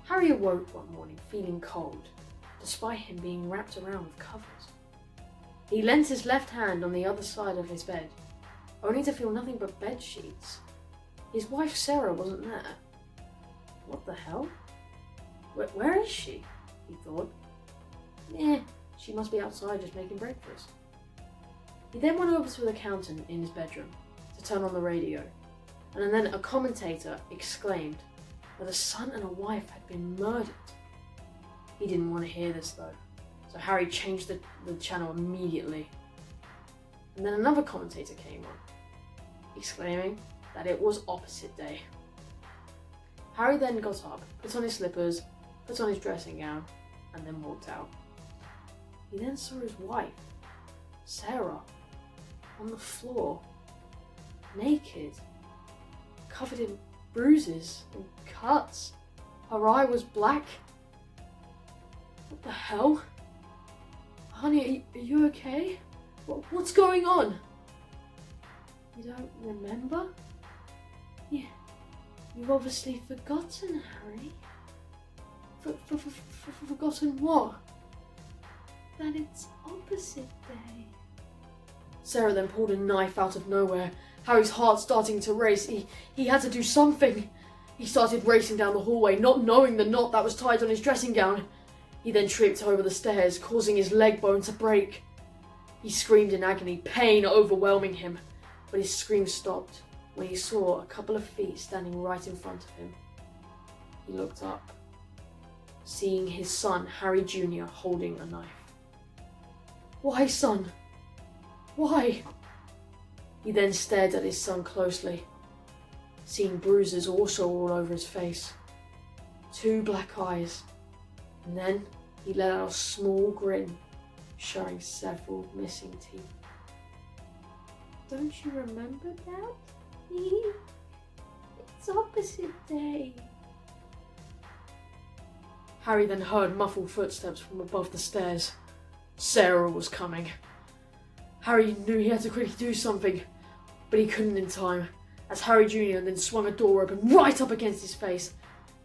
Harry awoke one morning feeling cold, despite him being wrapped around with covers. He leant his left hand on the other side of his bed, only to feel nothing but bed sheets. His wife Sarah wasn't there. What the hell? Where is she? He thought. She must be outside just making breakfast. He then went over to the counter in his bedroom to turn on the radio, and then a commentator exclaimed that a son and a wife had been murdered. He didn't want to hear this though, so Harry changed the channel immediately. And then another commentator came on, exclaiming that it was Oppisite day. Harry then got up, put on his slippers, put on his dressing gown, and then walked out. He then saw his wife, Sarah, on the floor, naked, covered in bruises and cuts. Her eye was black. What the hell? Honey, are you okay? What's going on? You don't remember? You've obviously forgotten, Harry. Forgotten what? That it's Oppisite day. Sarah then pulled a knife out of nowhere. Harry's heart starting to race. He had to do something. He started racing down the hallway, not knowing the knot that was tied on his dressing gown. He then tripped over the stairs, causing his leg bone to break. He screamed in agony, pain overwhelming him, but his scream stopped when he saw a couple of feet standing right in front of him. He looked up, seeing his son, Harry Jr., holding a knife. Why, son? Why? He then stared at his son closely, seeing bruises also all over his face, 2 black eyes, and then he let out a small grin, showing several missing teeth. Don't you remember, Dad? It's Oppisite day. Harry then heard muffled footsteps from above the stairs. Sarah was coming. Harry knew he had to quickly do something, but he couldn't in time, as Harry Jr. then swung a door open right up against his face.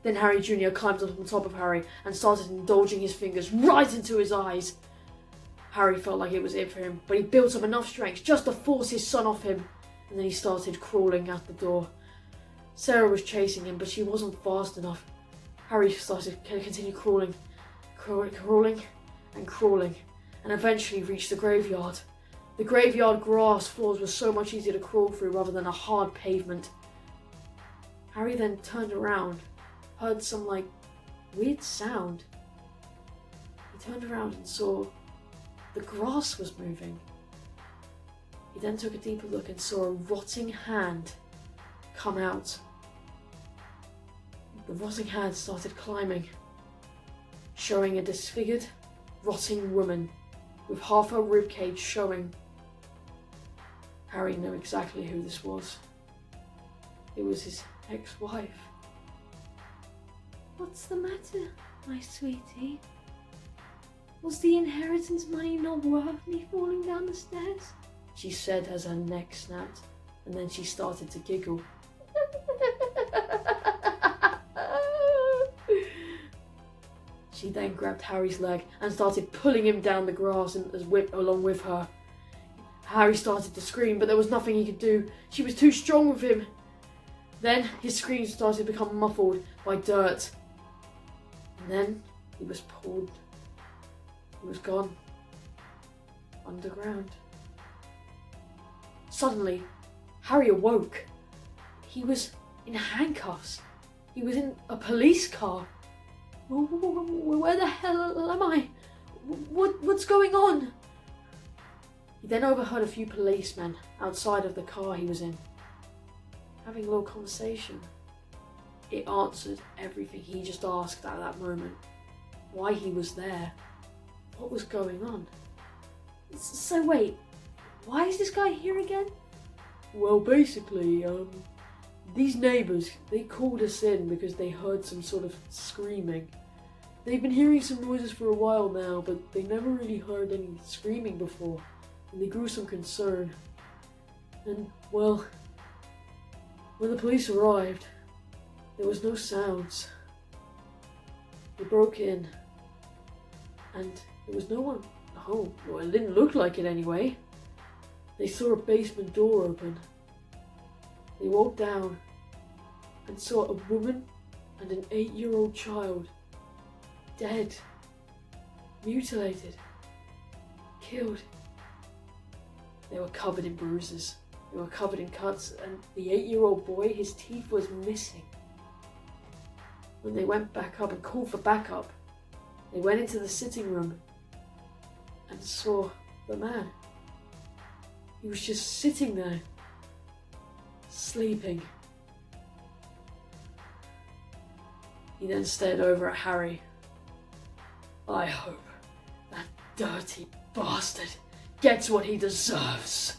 Then Harry Jr. climbed up on top of Harry and started indulging his fingers right into his eyes. Harry felt like it was it for him, but he built up enough strength just to force his son off him, and then he started crawling out the door. Sarah was chasing him, but she wasn't fast enough. Harry continued crawling, and eventually reached the graveyard. The graveyard grass floors were so much easier to crawl through rather than a hard pavement. Harry then turned around, heard some weird sound. He turned around and saw the grass was moving. He then took a deeper look and saw a rotting hand come out. The rotting hand started climbing, showing a disfigured, rotting woman with half her ribcage showing. Harry knew exactly who this was. It was his ex-wife. What's the matter, my sweetie? Was the inheritance money not worth me falling down the stairs? She said as her neck snapped, and then she started to giggle. She then grabbed Harry's leg and started pulling him down the grass along with her. Harry started to scream, but there was nothing he could do. She was too strong with him. Then his screams started to become muffled by dirt. And then he was pulled. He was gone. Underground. Suddenly, Harry awoke. He was in handcuffs. He was in a police car. Where the hell am I? What's going on? He then overheard a few policemen outside of the car he was in, having a little conversation. It answered everything he just asked at that moment. Why he was there. What was going on. So wait, why is this guy here again? Well, basically, these neighbours, they called us in because they heard some sort of screaming. They've been hearing some noises for a while now, but they never really heard any screaming before, and they grew some concern. And, well, when the police arrived, there was no sounds. They broke in, and there was no one home. Well, it didn't look like it anyway. They saw a basement door open. They walked down and saw a woman and an 8-year-old child, dead, mutilated, killed. They were covered in bruises. They were covered in cuts, and the 8-year-old boy, his teeth was missing. When they went back up and called for backup, they went into the sitting room and saw the man. He was just sitting there, sleeping. He then stared over at Harry. I hope that dirty bastard gets what he deserves.